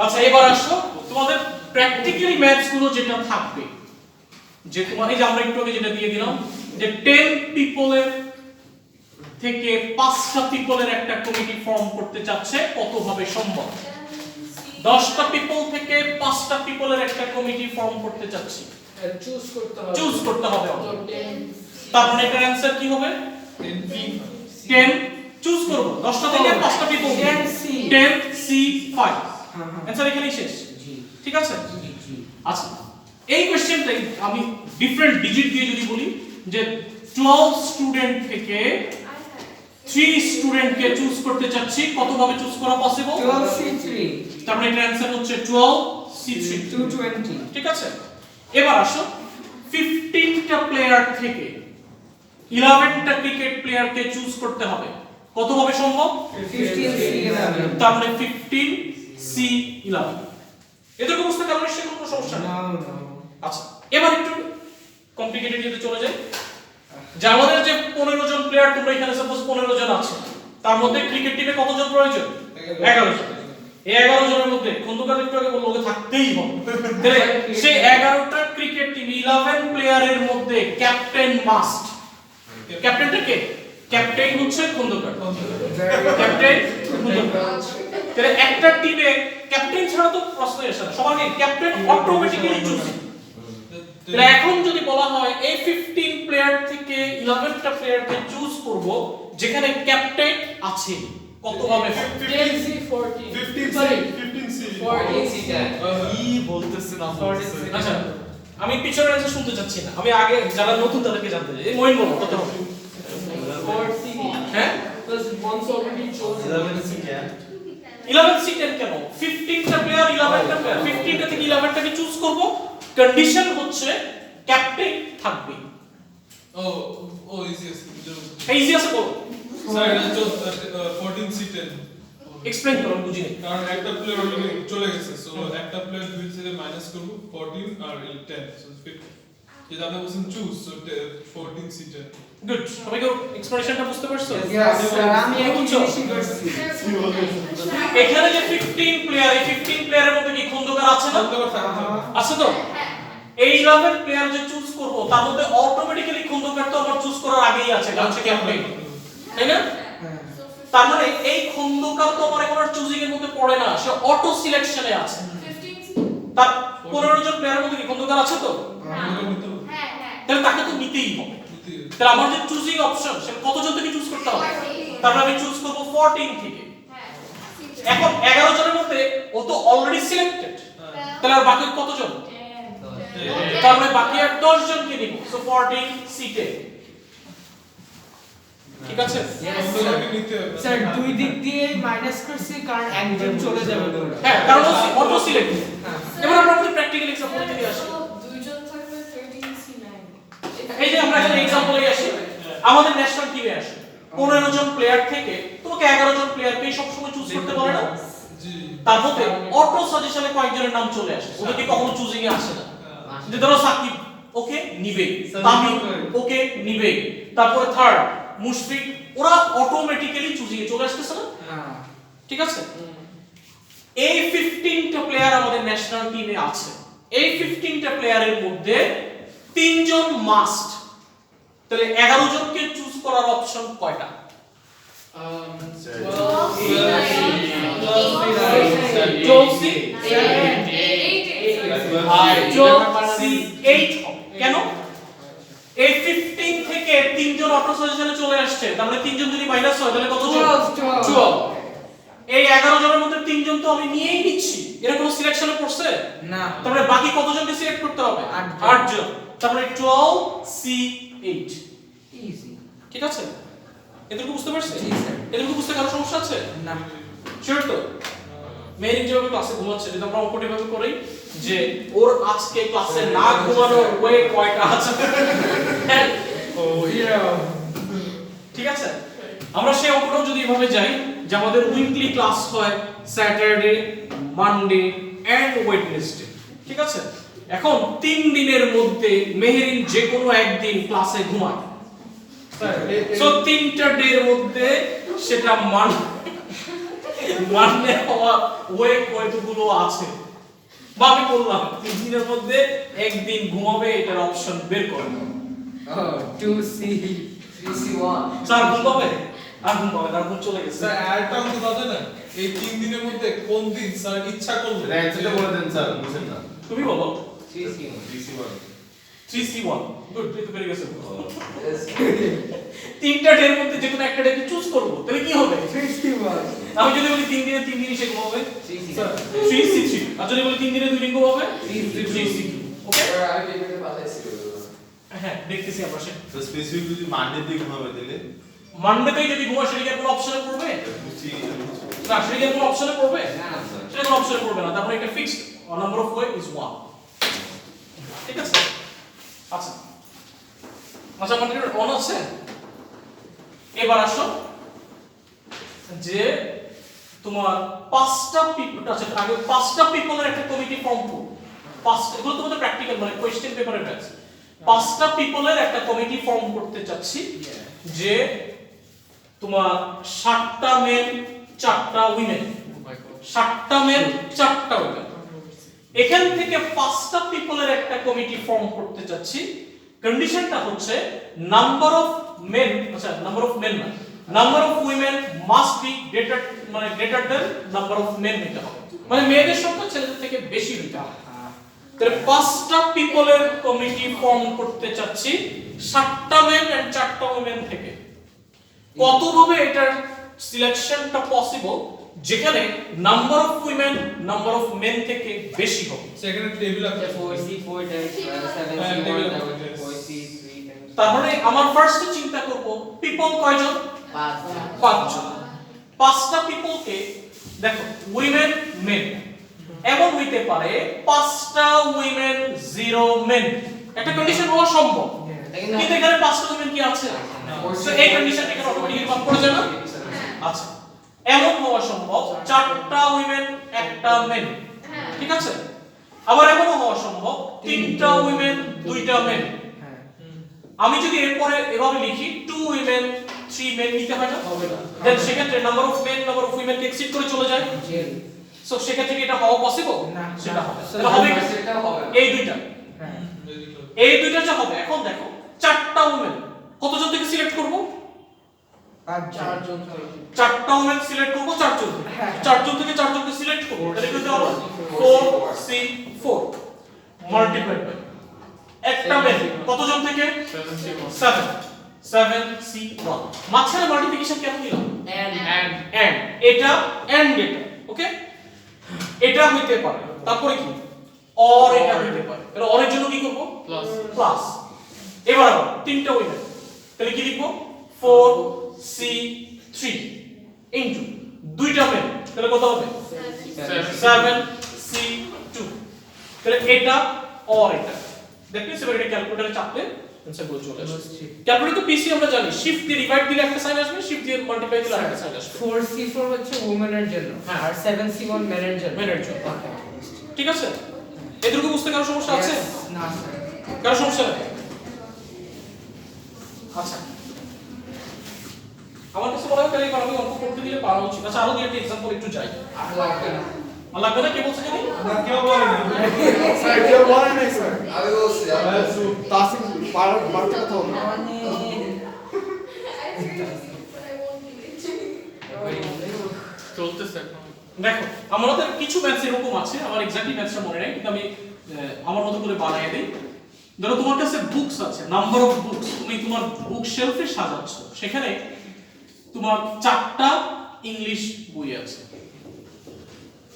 আচ্ছা এবার আসো তোমাদের প্র্যাকটিক্যালি ম্যাথস গুলো যেটা থাকবে, যে তোমার এই যে আমরা একটু আগে যেটা দিয়ে দিলাম যে 10 পিপলের থেকে 5টা পিপলের একটা কমিটি ফর্ম করতে চাচ্ছে, কতভাবে সম্ভব? 10টা পিপল থেকে 5টা পিপলের একটা কমিটি ফর্ম করতে চাচ্ছি, চুজ করতে হবে। তার মানে এটার অ্যানসার কি হবে? 10 চুজ করব 10টা থেকে 5টা পিপল 10 সি 5 অ্যানসার এখানেই শেষ। ঠিক আছে। আচ্ছা এই কোশ্চেনটাই আমি ডিফারেন্ট ডিজিট দিয়ে যদি বলি যে 12 স্টুডেন্ট থেকে 3 স্টুডেন্টকে চুজ করতে চাচ্ছি, কতভাবে চুজ করা পসিবল? 12 C3 তার মানে এটার অ্যানসার হচ্ছে 12 C3 220। ঠিক আছে। এবার আসো 15টা প্লেয়ার থেকে 11টা ক্রিকেট প্লেয়ারকে চুজ করতে হবে, কতভাবে সম্ভব? 15 C11। তার মানে 15 C11। এদের বুঝতে কারণে সে কোনো সমস্যা নেই। আচ্ছা এবার একটু কমপ্লিকেটেড দিতে চলে যাই। যে আমাদের যে 15 জন প্লেয়ার, তোমরা এখানে সাপোজ 15 জন আছে, তার মধ্যে ক্রিকেট টিমে কতজন প্রয়োজন? 11 জন। এই 11 জনের মধ্যে খন্দকার একটু আগে বলল ওকে থাকতেই হবে, তাহলে সেই 11টা ক্রিকেট টিম 11 প্লেয়ারের মধ্যে ক্যাপ্টেন মাস্ট। ক্যাপ্টেনটা কে? ক্যাপ্টেন হচ্ছে খন্দকার। ক্যাপ্টেন খন্দকার। তাহলে একটা টিমে ক্যাপ্টেন ছাড়া তো প্রশ্নই আসে না, সবাইকে ক্যাপ্টেন অটোমেটিক্যালি চুজ। তাহলে এখন যদি বলা হয় এই 15 প্লেয়ার থেকে 11টা প্লেয়ারকে চুজ করব যেখানে ক্যাপ্টেন আছে, কতভাবে? 15 C 14 15 C 14 C কি বলতেছেন আপনি? আচ্ছা আমি পিছনের অ্যানসার শুনতে চাচ্ছি না, আমি আগে যারা নতুন তাদেরকে জানতে চাই। এই মইন বলো কত হবে? 4 C হ্যাঁ plus once already chosen 11 C क्या? 11 সি 10 কেন? 15টা প্লেয়ার 11টা প্লেয়ার 15টা থেকে 11টাকে চুজ করব, কন্ডিশন হচ্ছে ক্যাপ্টেন থাকবে। ओ इजी ইজি আছে বলো, স্যার এটা তো 14 C 10 এক্সপ্লেইন করো, আমি বুঝিনি। কারণ একটা প্লেয়ার অলরেডি চলে গেছে, সো একটা প্লেয়ার দুই থেকে মাইনাস করব 14 আর 10, সো 50। যদি আপনি বলছেন চুজ, সো 14 C 10। গুড, সবাই কি এক্সপ্রেশনটা বুঝতে পারছো? Yes স্যার, আমি একই জিনিসই করছি। এখানে যে 15 প্লেয়ার, এই 15 প্লেয়ারের মধ্যে কি খন্দকার আছে না? খন্দকার থাকতে হবে। আছে তো? এই 11 প্লেয়ার যে চুজ করব তার মধ্যে অটোমেটিক্যালি খন্দকার তো আমার চুজ করার আগেই আছে, কারণ সে ক্যাপ্টেন, তাই না? তার মানে এই খন্দকার তো আমার এখন আর চুজিং এর মধ্যে পড়ে না, সে অটো সিলেকশনে আছে। 15 তার 15 জন প্লেয়ারের মধ্যে কি খন্দকার আছে তো? খন্দকার নিতে হবে। হ্যাঁ হ্যাঁ তাহলে তাকে তো নিতেই হবে। নিতে হবে। তাহলে আমার যে চুজিং অপশন সে কতজন থেকে চুজ করতে হবে? তারপর আমি চুজ করব 14 থেকে। এখন 11 জনের মধ্যে ও তো অলরেডি সিলেক্টেড, তাহলে আর বাকি কতজন? তার মানে বাকি আর 10 জনকে নিব, সো 14 সিটে। ঠিক আছে? খন্দকারকে নিতে হবে। স্যার দুই দিক দিয়ে মাইনাস করছি কারণ একজন চলে যাবে ধরে। হ্যাঁ কারণ অটো সিলেক্ট। এবার আমরা আমাদের প্র্যাকটিক্যাল এক্সাম্পল থেকে আসি। দুইজন থাকবে 13 C 9। এই যে আমরা এখানে এক্সাম্পলে আসি, আমাদের ন্যাশনাল টিমে আসে 15 জন প্লেয়ার থেকে তোমাকে 11 জন প্লেয়ারকে সব সময় চুজ করতে বলে না? জি। তার মধ্যে অটো সাজেশনে কয়েকজনের নাম চলে আসে, ওদের কি কখনো চুজিং এ আসে না। যে ধরো সাকিব ওকে নিবে, তামিম ওকে নিবে, তারপরে থার্ড মুশফিক, ওরা অটোমেটিক্যালি চুজিং এ চলে আসতেছে না? হ্যাঁ ঠিক আছে। এই 15টা প্লেয়ার আমাদের ন্যাশনাল টিমে আছে, এই 15টা প্লেয়ারের মধ্যে 3 জন মাস্ট, তাহলে 11 জনকে চুজ করার অপশন কয়টা? 12 C 8 হবে। কেন? এই 15 থেকে 3 জন অটো সাজেশনে চলে আসছে, তার মানে 3 জন যদি মাইনাস হয় তাহলে কত জন? 12। এই 11 জনের মধ্যে 3 জন তো আমি নিয়েই নিচ্ছি, এর কোনো সিলেকশনে পড়ছে না তার মানে বাকি কতজনকে সিলেক্ট করতে হবে? 8 জন। তার মানে 12 C 8। ইজি। ঠিক আছে? এতটুকু বুঝতে পারছিস? জি স্যার। এতটুকু বুঝতে কারো সমস্যা আছে? না শিওর তো? মেরিন যেভাবে ক্লাসে ঘুমাচ্ছে, যদি আমরা অঙ্কটি ভাবে করি যে ওর আজকে ক্লাসে না ঘুমানোর ওয়ে কয়টা আছে? হ্যাঁ? ঠিক আছে। আমরা সেই অঙ্কটাও যদি এভাবে যাই যে আমাদের উইকলি ক্লাস হয় স্যাটারডে, মানডে এন্ড ওয়েডনেসডে। ঠিক আছে। এখন 3 দিনের মধ্যে মেহেরিন যে কোনো একদিন ক্লাসে ঘুমায়, সো 3টা ডে এর মধ্যে সেটা মানে হওয়া ওয়ে কয়গুলো আছে বা আমি বললাম 3 দিনের মধ্যে একদিন ঘুমাবে এটার অপশন বের করো। 2C 3C1 স্যার ঘুম পাবে আর ঘুম পাবে আর ঘুম চলে গেছে। স্যার আরেকটা অঙ্ক দাও না, এই 3 দিনের মধ্যে কোন দিন স্যার ইচ্ছা করলো অ্যান্সারটা বলে দেন স্যার, বুঝেন না। তুমি বলো 3C1 3C1 গুড তুই তো পেরে গেছো। Yes. তিনটা ডের মধ্যে যে কোনো একটা ডে চুজ করব তাহলে কি হবে? 3C1 আমি যদি বলি 3 দিনে 3 দিনই সে ঘুমাবে 3C1 3C3, আর যদি বলি 3 দিনে 2 দিন ঘুমাবে 3C2 ওকে আর আমি পেপারে পাঠাইছি হ্যাঁ দেখতেছি আমরা সে তো স্পেসিফিক যদি মানডে দিকে ঘুমাবে দিলে মানডেতেই যদি ঘুমা সেটা কি আর কোনো অপশনে পড়বে বুঝছি। না সেটা কি আর কোনো অপশনে পড়বে না স্যার সেটা কোনো অপশনে পড়বে না, তারপরে এটা fixed number of way is 1 ঠিক আছে। আচ্ছা আচ্ছা আমাদের অন আছে। এবার আসো যে তোমার পাঁচটা পিপল আছে, আগে পাঁচটা পিপলের একটা কমিটি ফর্ম করো। পাঁচটা, এগুলো তোমাদের প্র্যাকটিক্যাল মানে কোশ্চেন পেপারের ব্যাচ। পাঁচটা পিপলের একটা কমিটি ফর্ম করতে চাচ্ছি যে তোমার 7টা মেল 4টা উইমেন, 7টা মেল 4টা উইমেন। এখান থেকে পাঁচটা পিপলের একটা কমিটি ফর্ম করতে চাচ্ছি। কন্ডিশনটা হচ্ছে নাম্বার অফ মেন, আচ্ছা নাম্বার অফ মেন না, number of women must be greater, মানে greater than number of men হতে হবে, মানে মেয়েদের সংখ্যা ছেলেদের থেকে বেশি হতে হবে। তাহলে পাঁচটা পিপলের কমিটি ফর্ম করতে চাচ্ছি 7টা মেন এন্ড 4টা উইমেন থেকে। কতভাবে এটার সিলেকশনটা পসিবল যেখানে number of women number of men থেকে বেশি হবে? সেখানে টেবিল আছে 4C4 times 7C1 times 4C3 times তাহলে আমার ফার্স্টে চিন্তা করব পিপল কয়জন? 5 পাঁচজন। পাঁচটা পিপলকে দেখো উইমেন মেন এমন হইতে পারে 5টা উইমেন 0 মেন, একটা কন্ডিশন হওয়া সম্ভব, কিন্তু এখানে 5টা উইমেন কি আছে? তো এই কন্ডিশন এখানে অটোমেটিক্যালি পাস করে যায় না? আচ্ছা এমন হওয়া সম্ভব 4টা উইমেন 1টা মেন, ঠিক আছে। আবার এমনও হওয়া সম্ভব 3টা উইমেন 2টা মেন। আমি যদি এরপরে এভাবে লিখি 2 উইমেন 3 মেন নিতে হয় না? হবে না। দেন সেক্ষেত্রে number of men number of women কে এক্সিড করে চলে যায়। সো সেক্ষেত্রে কি এটা হওয়া পসিবল? না, সেটা হবে। So তাহলে হবে কি? সেটা হবে এই দুইটা, এই দুইটা যা হবে। এখন দেখো 4টা উইমেন কতজন থেকে সিলেক্ট করব? 5 জন। 4টা উইমেন সিলেক্ট করব 4 জন থেকে। হ্যাঁ। 4 জন থেকে 4 জনকে সিলেক্ট করব, তাহলে কি হবে? 4C4 মাল্টিপ্লাইড বাই একটা মেন কতজন থেকে? 7C1। মাঝখানে মাল্টিপ্লিকেশন কেন দিলাম? এন্ড এটা এন্ড এটা, ওকে। এটা হইতে পারে, তারপরে কি অর এটা হইতে পারে, তাহলে অরের জন্য কি করব? প্লাস। এবার আবার 3টা উইমেন, তাহলে কি লিখব? 4C3 ইনটু 2টা মেন, তাহলে কত হবে? 7C2। তাহলে এটা অর এটা দেখেন সেবার এটা ক্যালকুলেটরে চাপলে आंसर গুলো চলে আসবে। ক্যালকুলেটর তো পিসি আমরা জানি শিফট দিয়ে ডিভাইড দিলে একটা সাইন আসবে, শিফট দিয়ে মাল্টিপ্লাই দিলে আরেকটা সাইন আসবে। 4C4 হচ্ছে উমেনের জন্য আর 7C1 মেনের জন্য। মেনের জন্য। ঠিক আছে, এটুকু বুঝতে কারো সমস্যা আছে? না স্যার। কারো সমস্যা নেই? আচ্ছা আমার কাছে মনে হয় তাহলে এবার আমি অঙ্ক করতে দিলে পারা উচিত। আচ্ছা আরো দুই একটা एग्जांपल একটু যাই। আর লাগবে না আর লাগবে না, কে বলছে জানি? না কেউ বলে না স্যার কেউ বলে নাই স্যার আমি বলছি তাসিম বাড়তে কথা বলুন I see, but I won't do it. চলতেছে দেখো আমাদের কিছু ম্যাথস এরকম আছে, আমার এক্স্যাক্টলি ম্যাথসটা মনে নেই, কিন্তু আমি আমার মতো করে বানায় দেই। ধরো তোমার কাছে বুকস আছে, নাম্বার অফ বুকস, তুমি তোমার বুক শেলফে সাজাচ্ছ, সেখানে তোমার 4টা ইংলিশ বই আছে,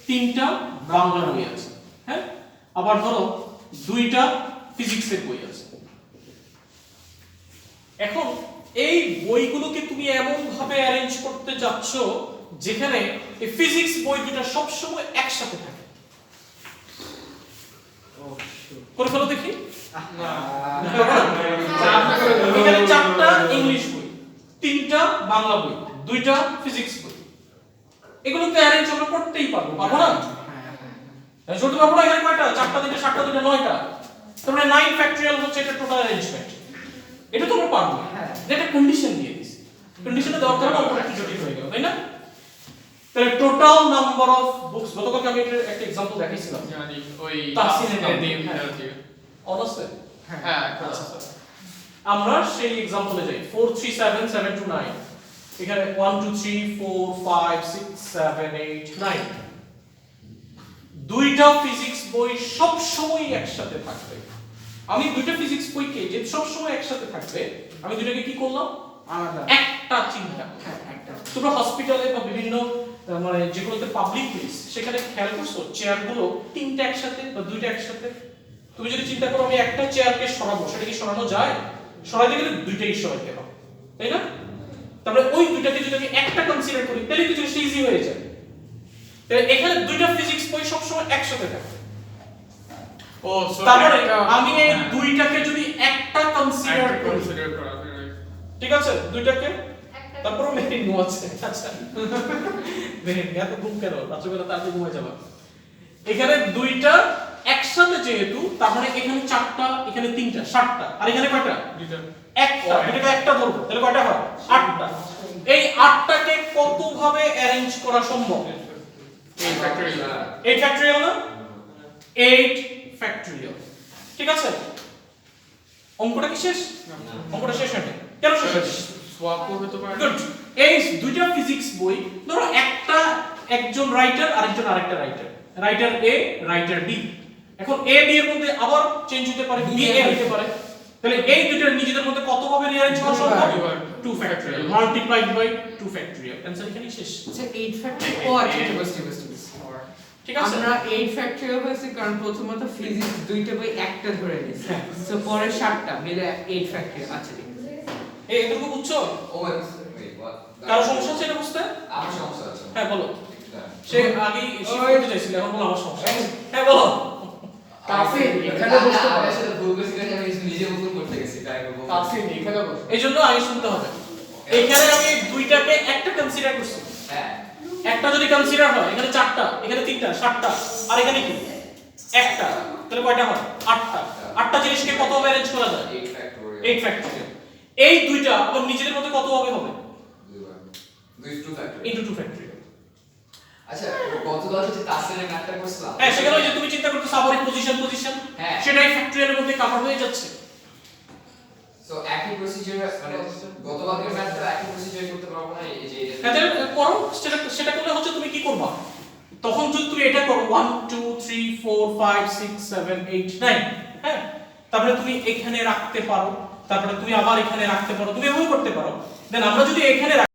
3টা বাংলা বই আছে, হ্যাঁ, আবার ধরো 2টা ফিজিক্সের বই আছে। এখন এই বইগুলোকে তুমি এমন ভাবে অ্যারেঞ্জ করতে যাচ্ছ যেখানে এই ফিজিক্স বই দুটো সব সময় একসাথে থাকে। করে ফেলো দেখি। এখানে 4টা ইংলিশ বই, 3টা বাংলা বই, 2টা ফিজিক্স বই, এগুলোকে অ্যারেঞ্জ আমরা করতেই পারবো, পারবো না? হ্যাঁ, ছোট পারবো না। এখানে কয়টা? 4টা 3টা 7টা 2টা 9টা, তার মানে 9 ফ্যাক্টরিয়াল হচ্ছে এটা টোটাল অ্যারেঞ্জমেন্ট। এটা তো আমরা পারবো। এটা কন্ডিশন দিয়ে দিছি, কন্ডিশনে দেওয়ার কারণে অঙ্কটা একটু জটিল হয়ে গেল, তাই না? তাহলে টোটাল নাম্বার অফ বুকস, গতকালকে আমি একটা এক্সাম্পল দেখাইছিলাম জানি ওই তাসিনের নাম। নেম অবশ্যই হ্যাঁ আচ্ছা আমরা সেই এক্সাম্পলে যাই 4 3 7 7 2 9 এখানে 1 2 3 4 5 6 7 8 9 দুইটা ফিজিক্স বই সব সময় একসাথে থাকবে। আমি দুইটা ফিজিক্স বইকে যে সব সময় একসাথে থাকবে আমি দুইটাকে কি করলাম আলাদা একটা চিন্তা। হ্যাঁ একটা তোমরা হসপিটালে বা বিভিন্ন মানে যেগুলোতে পাবলিক প্লেস সেখানে খেয়াল করছো চেয়ারগুলো তিনটা একসাথে বা দুইটা একসাথে। তুমি যদি চিন্তা করো আমি একটা চেয়ারকে সরাবো, সেটা কি সরানো যায়? সরাইতে গেলে দুইটাই সরাইতে হবে, তাই না? তারপরে ওই দুইটাকে যদি আমি একটা কনসিডার করি তাহলে কি জিনিসটা ইজি হয়ে যায়। তাহলে এখানে দুইটা ফিজিক্স বই সবসময় একসাথে থাকে। ও তারপরে আমি এই দুইটাকে যদি একটা কনসিডার করি, কনসিডার করা ঠিক আছে, দুইটাকে একটা তারপরে মেরিন নো আছে। আচ্ছা মেরিন এত ঘুম কেন, রাত্রিবেলা তাড়াতাড়ি ঘুমায় যাবা। এখানে দুইটা একসাথে যেহেতু তার মানে এখানে চারটা, এখানে তিনটা, সাতটা, আর এখানে কয়টা? একটা। দুটোকে একটা ধরবো তাহলে কয়টা হয়? আটটা। এই আটটাকে কত ভাবে অ্যারেঞ্জ করা সম্ভব? 8 ফ্যাক্টরিয়াল 8 ফ্যাক্টরিয়াল না? 8 ফ্যাক্টরিয়াল। ঠিক আছে, অঙ্কটা কি শেষ? অঙ্কটা শেষ হয়নি। কেন শেষ হয়নি? সোয়াপ হতে পারে গুড। এই দুইটা ফিজিক্স বই ধরো একটা একজন রাইটার আরেকজন আরেকটা writer, writer A writer B. এখন এ বি এর মধ্যে আবার চেঞ্জ হতে পারে, বি এ হতে পারে। তাহলে এই দুইটার নিজেদের মধ্যে কত ভাবে রিঅ্যারেঞ্জ করা সম্ভব? 2 factorial multiplied by 2 factorial. Answer এখানেই শেষ। আচ্ছা 8 ফ্যাক্টরিয়াল ও আচ্ছা ঠিক আছে, আমরা 8 ফ্যাক্টরিয়াল হয়েছে কারণ প্রথমত ফিজিক্স দুইটা বই একটা ধরে নিয়েছি হ্যাঁ। সো পরে 7টা মিলে 8 ফ্যাক্টরিয়াল। আচ্ছা ঠিক আছে এই এতটুকু বুঝছো? ও ওয়েট হোয়াট কারো সমস্যা আছে এটা বুঝতে? আমার সমস্যা আছে হ্যাঁ বলো। সে আগেই শিফট ওই- করতে চাইছিল, এখন বলো আমার সমস্যা। হ্যাঁ বলো। তাসিন এখানে বসতে পারো। আমি আসলে ভুল করেছি কারণ আমি নিজে ভুল করতে গেছি তাই বলবো তাসিন এখানে বস। এই জন্য আগে শুনতে হবে। এখানে আমি দুইটাকে একটা কনসিডার করছি। হ্যাঁ একটা যদি কনসিডার হয় এখানে চারটা, এখানে তিনটা, সাতটা, আর এখানে কি একটা, তাহলে কয়টা হয়? আটটা। আটটা জিনিসকে কত ভাবে অ্যারেঞ্জ করা যায়? 8 ফ্যাক্টরিয়াল 8 ফ্যাক্টরিয়াল। এই দুইটা আবার নিজেদের মধ্যে কত ভাবে হবে? 2 ফ্যাক্টরিয়াল ইনটু 2 ফ্যাক্টরিয়াল। আচ্ছা গতকাল যে তাসিনের ম্যাথটা করছিলাম হ্যাঁ, সেখানে ওই যে তুমি চিন্তা করতে সাবরিক পজিশন হ্যাঁ। সেটাই ফ্যাক্টরিয়ালের মধ্যে কভার হয়ে যাচ্ছে। সো একই প্রসিজার মানে গতকালকের ম্যাথটা একই প্রসিজার করতে পারবো না এই যে হ্যাঁ, তাহলে করো সেটা করলে হচ্ছে তুমি কি করবা? তখন যদি তুমি এটা করো 1 2 3 4 5 6 7 8 9, হ্যাঁ, তারপরে তুমি এখানে রাখতে পারো, তারপরে তুমি আবার এখানে রাখতে পারো, তুমি এভাবে করতে পারো। দেন আমরা যদি এখানে